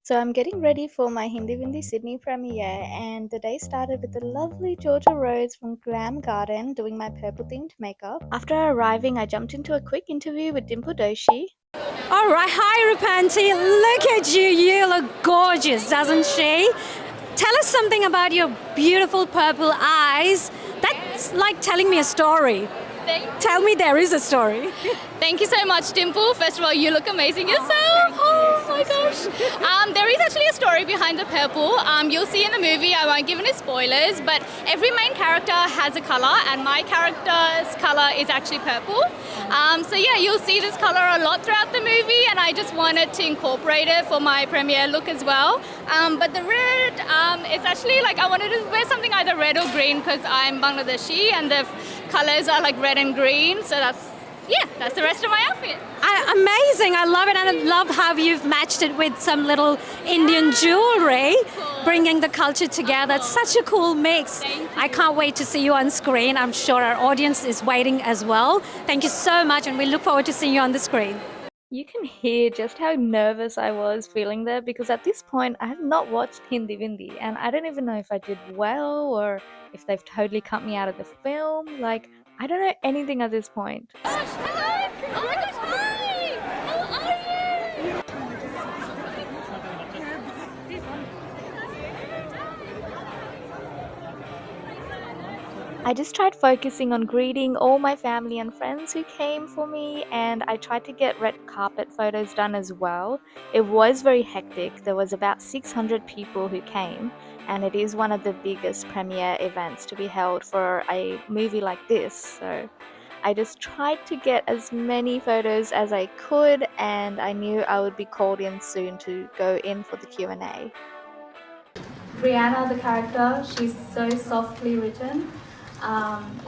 So I'm getting ready for my Hindi-Vindi Sydney premiere, and the day started with the lovely Georgia Rose from Glam Garden doing my purple themed makeup. After arriving, I jumped into a quick interview with DIMPLE DOSHI. All right, hi Rupanty. Look at you. You look gorgeous, doesn't she? Tell us something about your beautiful purple eyes. That's like telling me a story. Tell me there is a story. Thank you so much, Dimple. First of all, you look amazing yourself. Oh my gosh. There is actually a story behind the purple. You'll see in the movie, I won't give any spoilers, but every main character has a color, and my character's color is actually purple. So yeah, you'll see this color a lot throughout the movie, and I just wanted to incorporate it for my premiere look as well. But the red, it's actually like I wanted to wear something either red or green because I'm Bangladeshi, and the colors are like red and green, so that's the rest of my outfit. Amazing, I love it, and I love how you've matched it with some little Indian jewelry, bringing the culture together. It's such a cool mix. I can't wait to see you on screen. I'm sure our audience is waiting as well. Thank you so much, and we look forward to seeing you on the screen. You can hear just how nervous I was feeling there, because at this point I have not watched Hindi-Vindi and I don't even know if I did well or if they've totally cut me out of the film. Like, I don't know anything at this point. Oh my gosh, hi! How are you? I just tried focusing on greeting all my family and friends who came for me, and I tried to get red carpet photos done as well. It was very hectic. There was about 600 people who came, and it is one of the biggest premiere events to be held for a movie like this. So I just tried to get as many photos as I could, and I knew I would be called in soon to go in for the Q&A. Rihanna, the character, she's so softly written.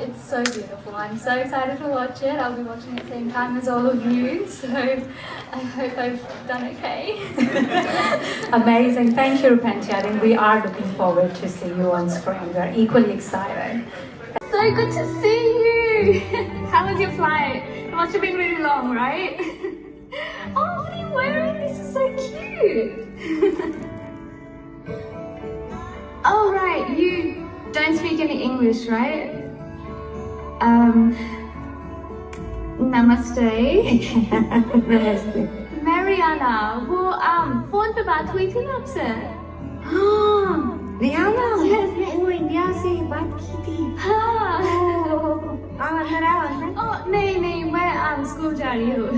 It's so beautiful. I'm so excited to watch it. I'll be watching at the same time as all of you, so I hope I've done okay. Amazing. Thank you, Rupanty. I think we are looking forward to see you on screen. We are equally excited. So good to see you! How was your flight? It must have been really long, right? Oh, what are you wearing? This is so cute! Oh, right, you don't speak any English, right? Namaste. Namaste. Mariana, वो phone पे बात हुई थी ना आपसे? हाँ, रियाना, वो India से बात की थी। हाँ। अंदर आओ अंदर। नहीं, मैं स्कूल जा रही हूँ।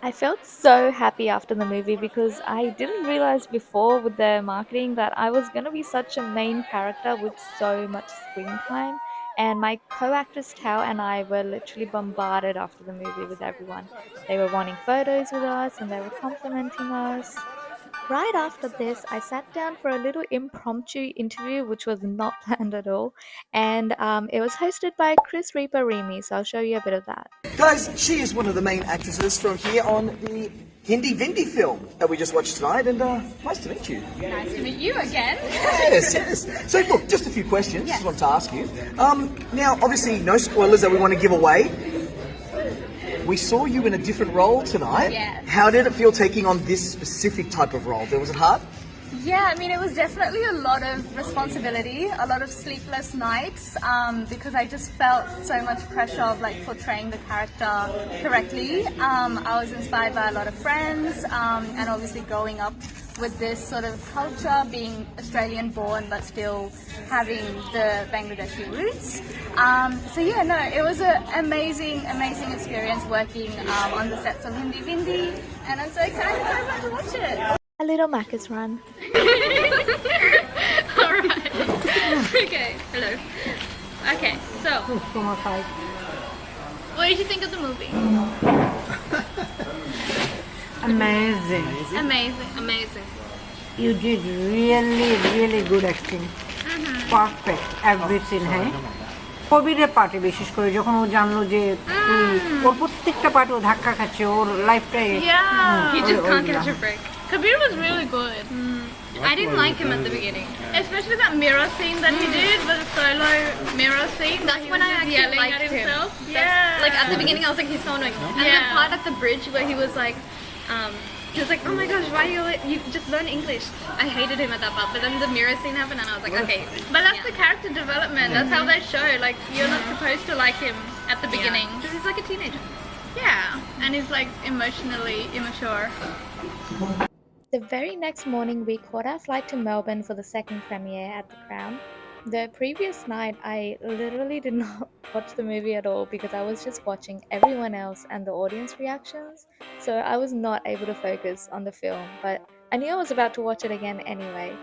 I felt so happy after the movie because I didn't realize before with their marketing that I was going to be such a main character with so much screen time, and my co-actress Tao and I were literally bombarded after the movie with everyone. They were wanting photos with us and they were complimenting us. Right after this, I sat down for a little impromptu interview, which was not planned at all, and it was hosted by Chris Reaper Remy, so I'll show you a bit of that. Guys, she is one of the main actresses from here on the Hindi-Vindi film that we just watched tonight, and nice to meet you. Nice to meet you again. Yes. So look, just a few questions. Just want to ask you. Now, obviously, no spoilers that we want to give away. We saw you in a different role tonight. Yes. How did it feel taking on this specific type of role? Was it hard? Yeah, I mean, it was definitely a lot of responsibility, a lot of sleepless nights, because I just felt so much pressure of like portraying the character correctly. I was inspired by a lot of friends, and obviously growing up with this sort of culture, being Australian born but still having the Bangladeshi roots. So yeah, no, it was an amazing experience working on the sets of Hindi-Vindi, and I'm so excited for everyone to watch it. A little Macca's run. Alright. Okay, hello. Okay, so, what did you think of the movie? Amazing. Amazing. You did really good acting. Perfect. Every scene है। কবিরের পার্টে বিশেষ করে যখন ও জানলো যে ওর প্রত্যেকটা পার্টে ও ধাক্কা খাচ্ছে ওর লাইফটাই He just can't catch a break. Kabir was really good. I didn't like him at the beginning, especially that mirror scene that he did, the solo mirror scene. That's when I actually liked himself. Yeah. Like at the beginning, I was like, he's so annoying. And the part at the bridge where he was like, He was like, oh my gosh, why you just learn English? I hated him at that part, but then the mirror scene happened and I was like, okay. But that's the character development, that's how they show, like, you're not supposed to like him at the beginning. Because he's like a teenager. Yeah, and he's like emotionally immature. The very next morning, we caught our flight to Melbourne for the second premiere at the Crown. The previous night, I literally did not watch the movie at all because I was just watching everyone else and the audience reactions, so I was not able to focus on the film, but I knew I was about to watch it again anyway.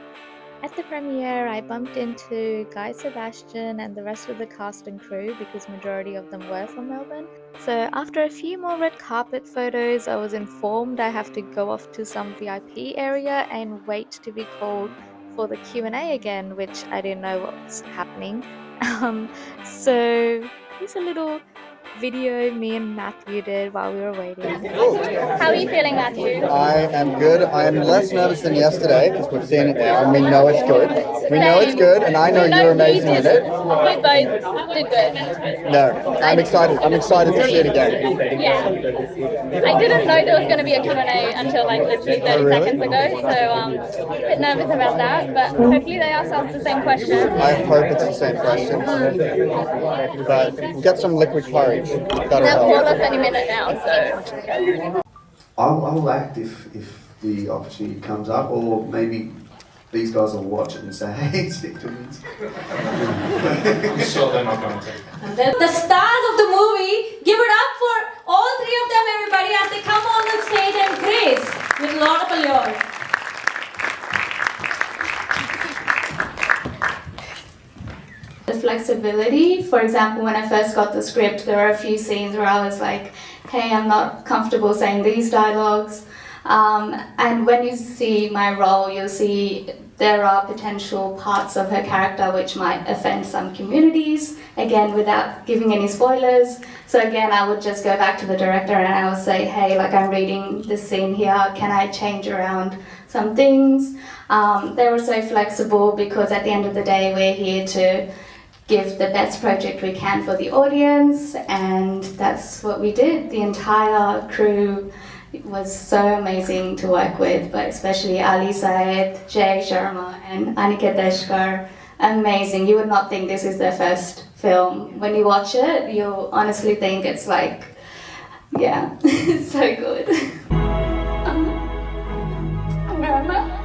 At the premiere, I bumped into Sebastian and the rest of the cast and crew because majority of them were from Melbourne. So after a few more red carpet photos, I was informed I have to go off to some VIP area and wait to be called for the Q&A again, which I didn't know what was happening. So here's a little video me and Mathew did while we were waiting. How are you feeling, Matthew? I am good. I am less nervous than yesterday because we've seen it now and we know it's good. We know it's good and I know you're amazing in it. We both did good. No, I'm excited. I'm excited to see it again. Yeah. I didn't know there was going to be a Q&A until like literally 30 seconds ago, so a bit nervous about that, but hopefully they ask us the same question. I hope it's the same question. But get some liquid courage. That'll They'll call help. us any minute now, so. I'll act if the opportunity comes up, or maybe these guys will watch it and say, hey, stick to me. Sure, they're not going to. The stars of the movie, give it up for all three of them, everybody, as they come on the stage and grace with a lot of allure. The flexibility, for example, when I first got the script, there were a few scenes where I was like, hey, I'm not comfortable saying these dialogues. And when you see my role, you'll see there are potential parts of her character which might offend some communities, again, without giving any spoilers. So again, I would just go back to the director and I would say, hey, like I'm reading this scene here, can I change around some things? They were so flexible because at the end of the day, we're here to give the best project we can for the audience, and that's what we did. The entire crew was so amazing to work with, but especially Ali Syed, Jay Sharma and Aniket Deshkar, amazing. You would not think this is their first film. When you watch it, you'll honestly think it's like, yeah, it's so good. Grandma?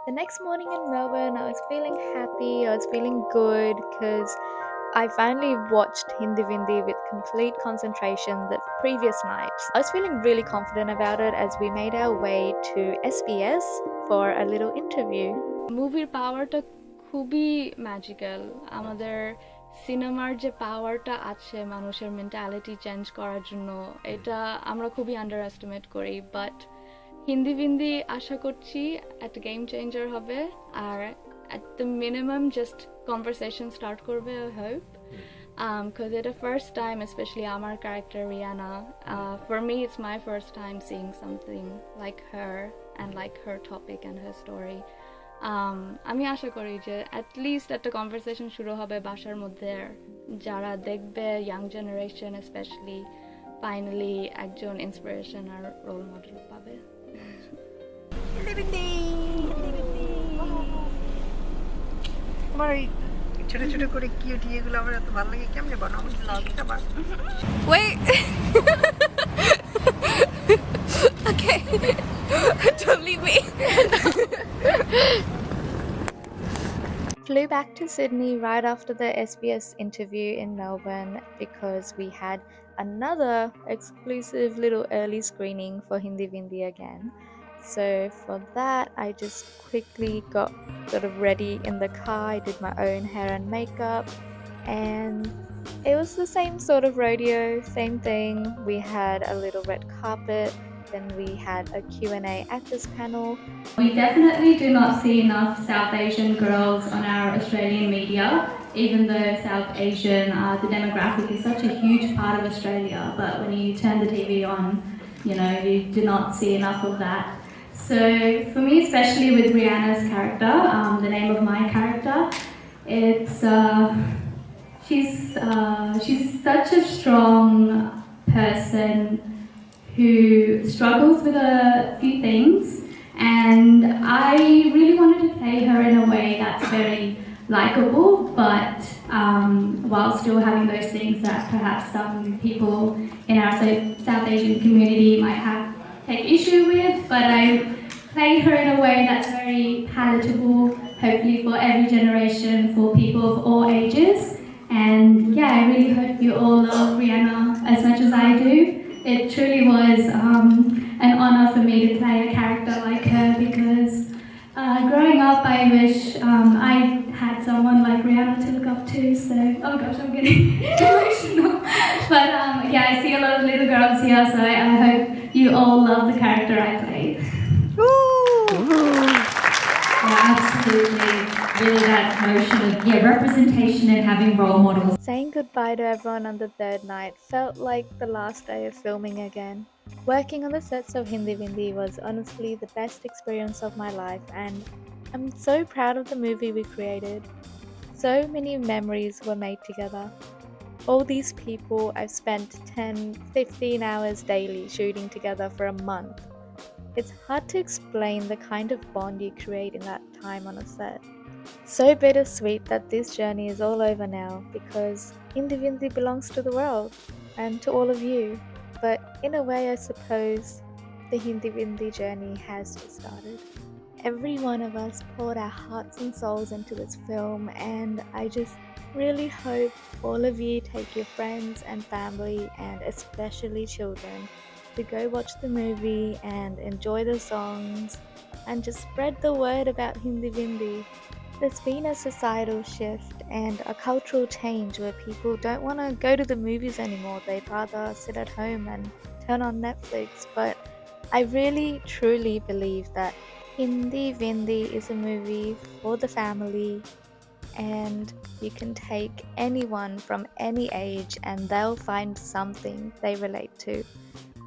The next morning in Melbourne, I was feeling happy, I was feeling good because I finally watched Hindi-Vindi with complete concentration the previous night. I was feeling really confident about it as we made our way to SBS for a little interview. মুভির পাওয়ারটা খুবই magical. আমাদের সিনেমার যে পাওয়ারটা আছে মানুষের mentality change করার জন্য, এটা আমরা খুবই আন্ডার এস্টিমেট করি, বাট হিন্দি-ভিন্দি আশা করছি একটা গেম চেঞ্জার হবে আর at the minimum just conversation start করবে, I hope. Because it's the first time, especially our character Rihanna, for me it's my first time seeing something like her and like her topic and her story. আমি আশা করি যে at least একটা conversation শুরু হবে বাসার মধ্যে, যারা দেখবে young generation especially finally একজন inspiration আর role model পাবে। আমার এই ছোট ছোট করে কিউট ইয়েগুলো আমার এত ভালো লাগে, কেমনে বানাবো ব্লগটা বাস। Wait. Okay. Don't leave me. Flew back to Sydney right after the SBS interview in Melbourne because we had another exclusive little early screening for Hindi-Vindi again. So for that, I just quickly got sort of ready in the car. I did my own hair and makeup, and it was the same sort of rodeo, same thing. We had a little red carpet, then we had a Q&A actors panel. We definitely do not see enough South Asian girls on our Australian media, even though South Asian, the demographic is such a huge part of Australia, but when you turn the TV on, You know, you do not see enough of that. So for me, especially with Rihanna's character, the name of my character, it's she's such a strong person who struggles with a few things, and I really wanted to play her in a way that's very likable, but while still having those things that perhaps some people in our South Asian community might take issue with. But I played her in a way that's very palatable, hopefully for every generation, for people of all ages. And yeah, I really hope you all love Rihanna as much as I do. It truly was an honour for me to play a character like her, because growing up I wish I had someone like Rihanna to look up to. So, oh gosh, I'm getting emotional. But yeah, I see a lot of little girls here, so I hope you all love the character I played. Yeah, absolutely. Really that notion of representation and having role models. Saying goodbye to everyone on the third night felt like the last day of filming again. Working on the sets of Hindi-Vindi was honestly the best experience of my life, and I'm so proud of the movie we created. So many memories were made together. All these people I've spent 10, 15 hours daily shooting together for a month. It's hard to explain the kind of bond you create in that time on a set. So bittersweet that this journey is all over now, because Hindi-Vindi belongs to the world and to all of you. But in a way, I suppose the Hindi-Vindi journey has just started. Every one of us poured our hearts and souls into this film, and I just really hope all of you take your friends and family, and especially children, to go watch the movie and enjoy the songs and just spread the word about Hindi-Vindi. There's been a societal shift and a cultural change where people don't want to go to the movies anymore. They'd rather sit at home and turn on Netflix. But I really truly believe that Hindi-Vindi is a movie for the family, and you can take anyone from any age and they'll find something they relate to.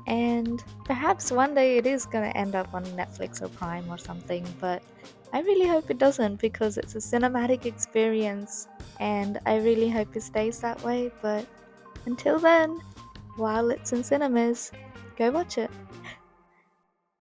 And perhaps one day it is going to end up on Netflix or Prime or something, but I really hope it doesn't, because it's a cinematic experience and I really hope it stays that way. But until then, while it's in cinemas, go watch it.